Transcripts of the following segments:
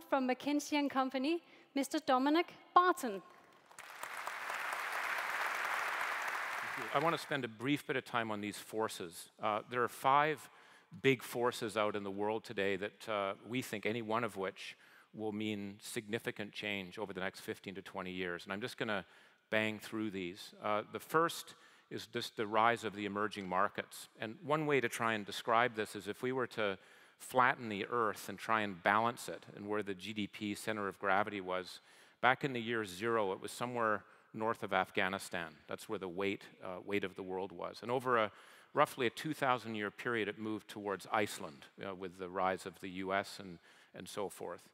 From Mckinsey Company, Mr. Dominic Barton. I want to spend a brief bit of time on these forces. There are 5 big forces out in the world today that we think any one of which will mean significant change over the next 15 to 20 years. And I'm just going to bang through these. The first is just the rise of the emerging markets. And one way to try and describe this is if we were to flatten the Earth and try and balance it, and where the GDP center of gravity was, back in the year 0, it was somewhere north of Afghanistan. That's where the weight of the world was. And over roughly a 2,000-year period, it moved towards Iceland with the rise of the US and so forth.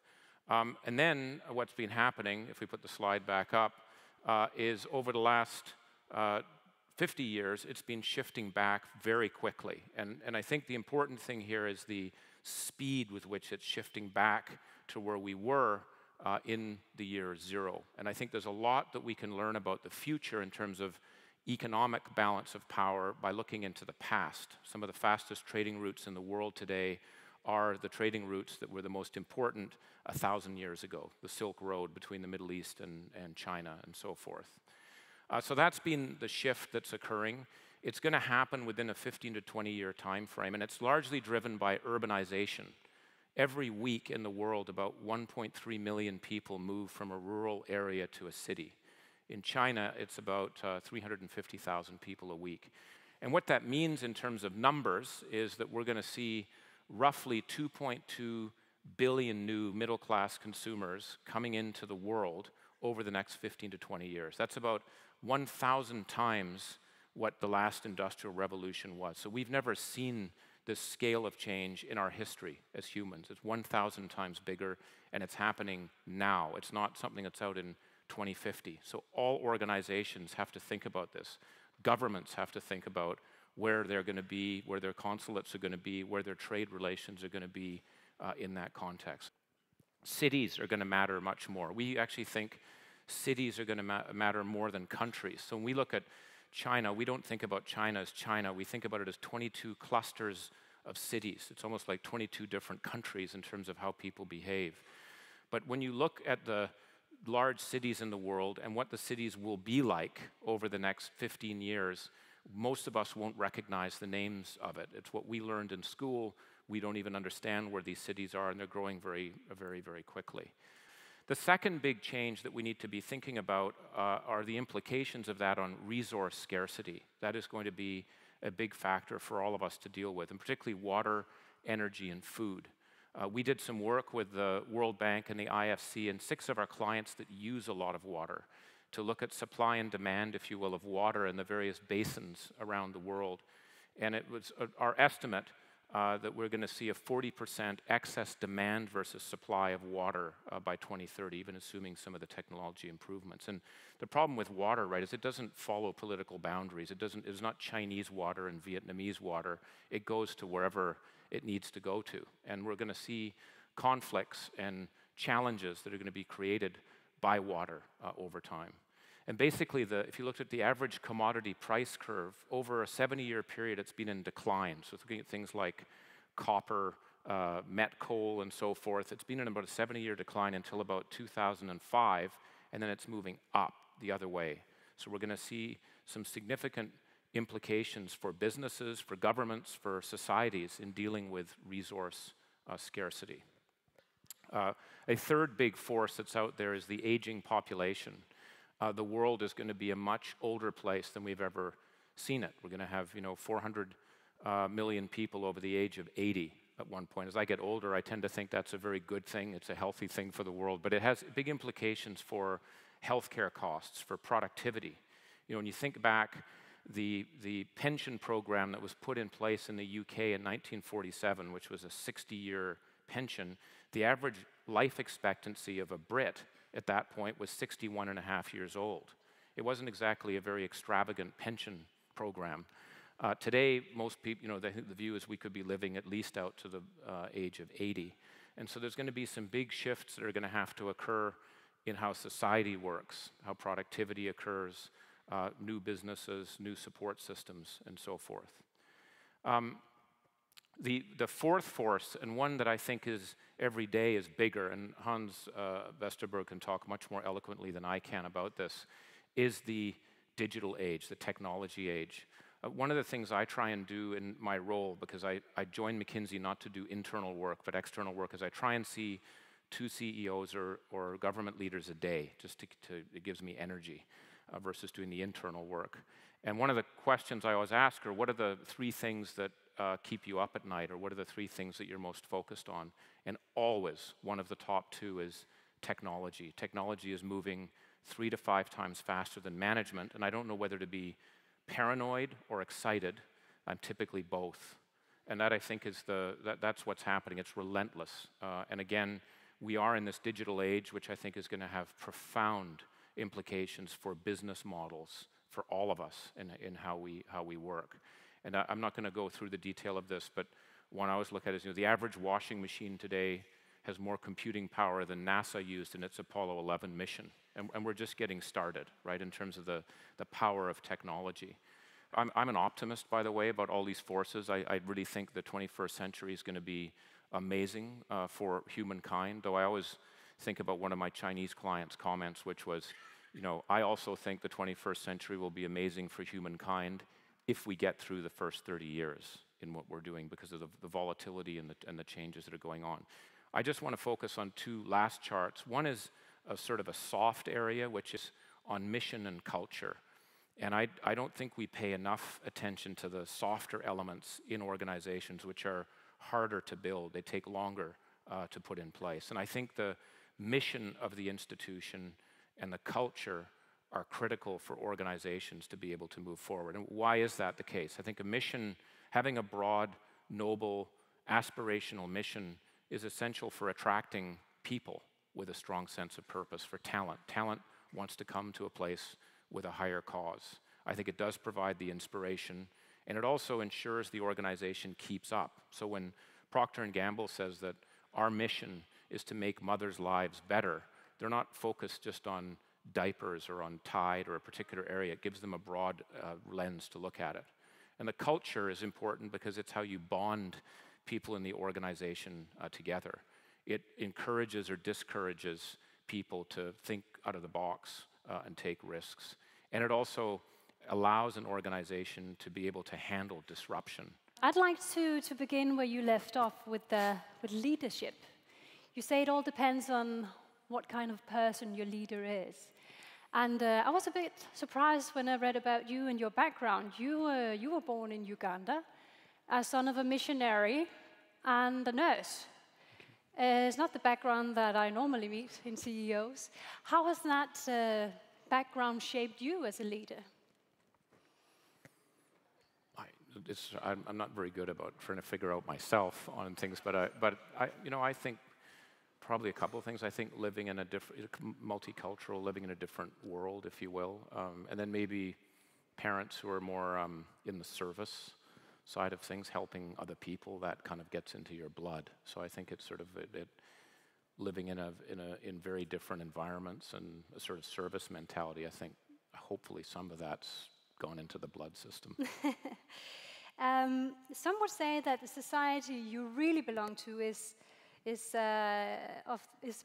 And then what's been happening, if we put the slide back up, is over the last 50 years, it's been shifting back very quickly. And I think the important thing here is the speed with which it's shifting back to where we were in the year 0. And I think there's a lot that we can learn about the future in terms of economic balance of power by looking into the past. Some of the fastest trading routes in the world today are the trading routes that were the most important 1,000 years ago, the Silk Road between the Middle East and China and so forth. So that's been the shift that's occurring. It's going to happen within a 15 to 20-year time frame, and it's largely driven by urbanization. Every week in the world, about 1.3 million people move from a rural area to a city. In China, it's about 350,000 people a week. And what that means in terms of numbers is that we're going to see roughly 2.2 billion new middle-class consumers coming into the world over the next 15 to 20 years. That's about 1,000 times what the last industrial revolution was. So we've never seen this scale of change in our history as humans. It's 1,000 times bigger, and it's happening now. It's not something that's out in 2050. So all organizations have to think about this. Governments have to think about where they're going to be, where their consulates are going to be, where their trade relations are going to be in that context. Cities are going to matter much more. We actually think cities are going to matter more than countries. So when we look at China, we don't think about China as China. We think about it as 22 clusters of cities. It's almost like 22 different countries in terms of how people behave. But when you look at the large cities in the world and what the cities will be like over the next 15 years, most of us won't recognize the names of it. It's what we learned in school. We don't even understand where these cities are, and they're growing very, very, very quickly. The second big change that we need to be thinking about are the implications of that on resource scarcity. That is going to be a big factor for all of us to deal with, and particularly water, energy, and food. We did some work with the World Bank and the IFC and 6 of our clients that use a lot of water to look at supply and demand, if you will, of water in the various basins around the world. And it was our estimate that we're going to see a 40% excess demand versus supply of water by 2030, even assuming some of the technology improvements. And the problem with water, right, is it doesn't follow political boundaries. It's not Chinese water and Vietnamese water. It goes to wherever it needs to go to. And we're going to see conflicts and challenges that are going to be created by water over time. And basically, if you looked at the average commodity price curve, over a 70-year period, it's been in decline. So looking at things like copper, met coal, and so forth, it's been in about a 70-year decline until about 2005, and then it's moving up the other way. So we're going to see some significant implications for businesses, for governments, for societies in dealing with resource scarcity. A third big force that's out there is the aging population. The world is going to be a much older place than we've ever seen it. We're going to have, 400 million people over the age of 80 at one point. As I get older, I tend to think that's a very good thing. It's a healthy thing for the world, but it has big implications for healthcare costs, for productivity. When you think back, the pension program that was put in place in the UK in 1947, which was a 60-year pension, the average life expectancy of a Brit at that point was 61 and a half years old. It wasn't exactly a very extravagant pension program. Today, most people, the view is we could be living at least out to the age of 80. And so there's going to be some big shifts that are going to have to occur in how society works, how productivity occurs, new businesses, new support systems, and so forth. The fourth force, and one that I think is every day is bigger, and Hans Vesterberg can talk much more eloquently than I can about this, is the digital age, the technology age. One of the things I try and do in my role, because I joined McKinsey not to do internal work, but external work, is I try and see 2 CEOs or government leaders a day, just it gives me energy versus doing the internal work. And one of the questions I always ask are, what are the 3 things that keep you up at night, or what are the 3 things that you're most focused on? And always, one of the top 2 is technology. Technology is moving 3 to 5 times faster than management, and I don't know whether to be paranoid or excited. I'm typically both. And that, I think, is that's what's happening. It's relentless. And again, we are in this digital age, which I think is going to have profound implications for business models for all of us in how we work. And I'm not going to go through the detail of this, but one I always look at is, the average washing machine today has more computing power than NASA used in its Apollo 11 mission. And we're just getting started, right, in terms of the power of technology. I'm an optimist, by the way, about all these forces. I really think the 21st century is going to be amazing for humankind, though I always think about one of my Chinese clients' comments, which was, I also think the 21st century will be amazing for humankind if we get through the first 30 years in what we're doing, because of the volatility and the changes that are going on. I just want to focus on 2 last charts. One is a sort of a soft area, which is on mission and culture. And I don't think we pay enough attention to the softer elements in organizations, which are harder to build. They take longer to put in place. And I think the mission of the institution and the culture are critical for organizations to be able to move forward. And why is that the case? I think a mission, having a broad, noble, aspirational mission, is essential for attracting people with a strong sense of purpose, for talent. Talent wants to come to a place with a higher cause. I think it does provide the inspiration, and it also ensures the organization keeps up. So when Procter & Gamble says that our mission is to make mothers' lives better, they're not focused just on diapers or on Tide or a particular area. It gives them a broad lens to look at it. And the culture is important because it's how you bond people in the organization together. It encourages or discourages people to think out of the box and take risks. And it also allows an organization to be able to handle disruption. I'd like to begin where you left off with leadership. You say it all depends on what kind of person your leader is. And I was a bit surprised when I read about you and your background. You were born in Uganda, as son of a missionary and a nurse. It's not the background that I normally meet in CEOs. How has that background shaped you as a leader? I'm not very good about trying to figure out myself on things, but I think probably a couple of things. I think living in a different, multicultural, living in a different world, if you will, and then maybe parents who are more in the service side of things, helping other people. That kind of gets into your blood. So I think it's sort of living in very different environments and a sort of service mentality. I think hopefully some of that's gone into the blood system. Some would say that the society you really belong to is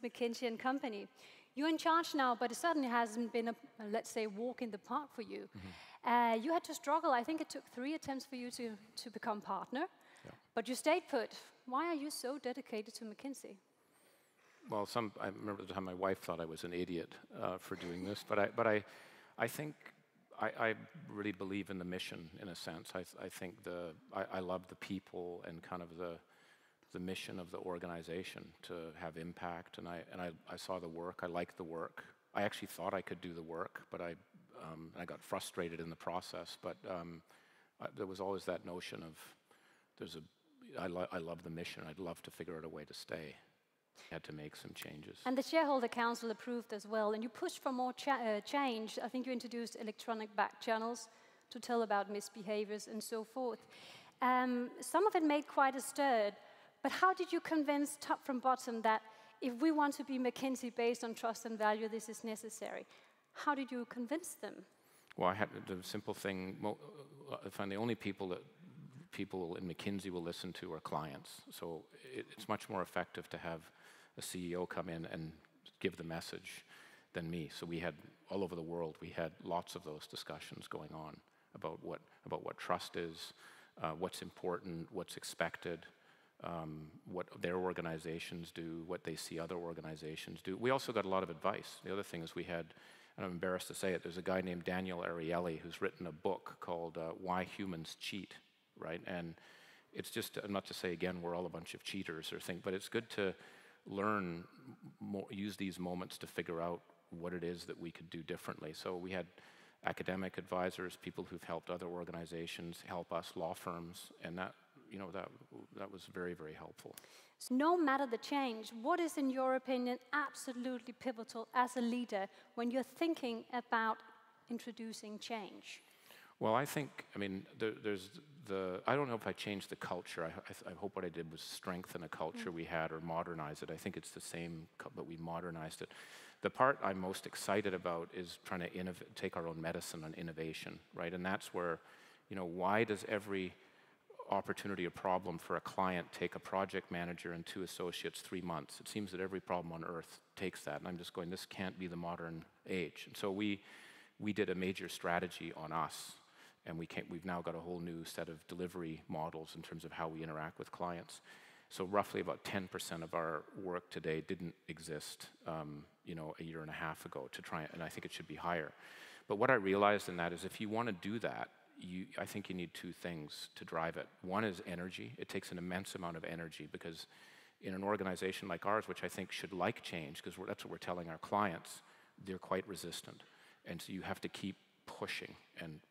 Mckinsey Company. You're in charge now, but it certainly hasn't been let's say, walk in the park for you. Mm-hmm. You had to struggle. I think it took 3 attempts for you to become partner, yeah. But you stayed put. Why are you so dedicated to McKinsey? Well, I remember the time my wife thought I was an idiot for doing this, but I think I really believe in the mission in a sense. I think I love the people and kind of the mission of the organization to have impact, and I saw the work. I liked the work. I actually thought I could do the work, but I got frustrated in the process. But there was always that notion of I love the mission. I'd love to figure out a way to stay. I had to make some changes. And the shareholder council approved as well, and you pushed for more change. I think you introduced electronic back channels to tell about misbehaviors and so forth. Some of it made quite a stir. But how did you convince top from bottom that if we want to be McKinsey based on trust and value, this is necessary? How did you convince them? Well, I had the simple thing. I find the only people people in McKinsey will listen to are clients. So it's much more effective to have a CEO come in and give the message than me. So we had, all over the world, we had lots of those discussions going on about what trust is, what's important, what's expected, what their organizations do, what they see other organizations do. We also got a lot of advice. The other thing is we had, and I'm embarrassed to say it, there's a guy named Daniel Ariely who's written a book called Why Humans Cheat, right? And it's just, not to say again we're all a bunch of cheaters or things, but it's good to learn, use these moments to figure out what it is that we could do differently. So we had academic advisors, people who've helped other organizations help us, law firms, and that, you know, that was very, very helpful. So no matter the change, what is, in your opinion, absolutely pivotal as a leader when you're thinking about introducing change? Well, I think, I mean, I don't know if I changed the culture. I hope what I did was strengthen a culture we had or modernize it. I think it's the same, but we modernized it. The part I'm most excited about is trying to take our own medicine on innovation, right? And that's where, you know, why does every opportunity or problem for a client take a project manager and 2 associates 3 months? It seems that every problem on earth takes that. And I'm just going, this can't be the modern age. And so we did a major strategy on us. And we've now got a whole new set of delivery models in terms of how we interact with clients. So roughly about 10% of our work today didn't exist, you know, a year and a half ago to try, and I think it should be higher. But what I realized in that is if you want to do that, I think you need 2 things to drive it. One is energy. It takes an immense amount of energy because in an organization like ours, which I think should like change, because that's what we're telling our clients, they're quite resistant. And so you have to keep pushing and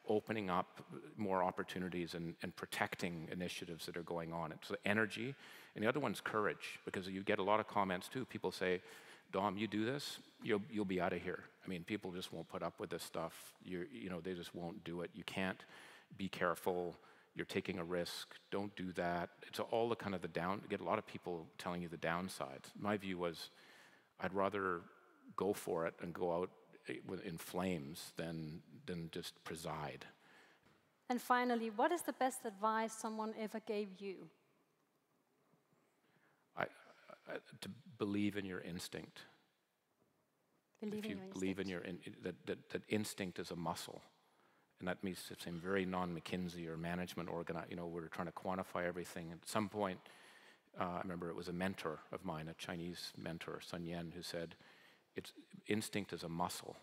opening up more opportunities and protecting initiatives that are going on. It's energy, and the other one's courage, because you get a lot of comments too. People say, Dom, you do this, you'll be out of here. I mean, people just won't put up with this stuff. You know, they just won't do it. You can't, be careful, you're taking a risk, don't do that. It's all the kind of you get a lot of people telling you the downsides. My view was, I'd rather go for it and go out in flames than just preside. And finally, what is the best advice someone ever gave you? To believe in your instinct. If you believe in that instinct is a muscle, and that means it's a very non-McKinsey or management you know, we're trying to quantify everything. At some point, I remember it was a mentor of mine, a Chinese mentor, Sun Yan, who said, instinct is a muscle,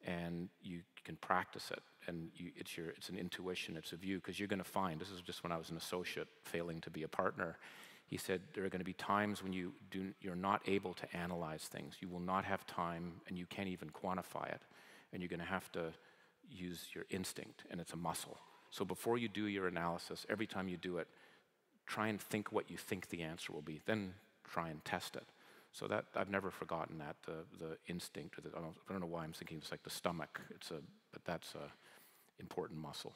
and you can practice it, and it's an intuition, it's a view, because you're going to find, this is just when I was an associate failing to be a partner, he said there are going to be times when you're not able to analyze things, you will not have time, and you can't even quantify it, and you're going to have to use your instinct, and it's a muscle. So before you do your analysis, every time you do it, try and think what you think the answer will be, then try and test it. So that I've never forgotten that, the instinct. I don't know why I'm thinking it's like the stomach. But that's an important muscle.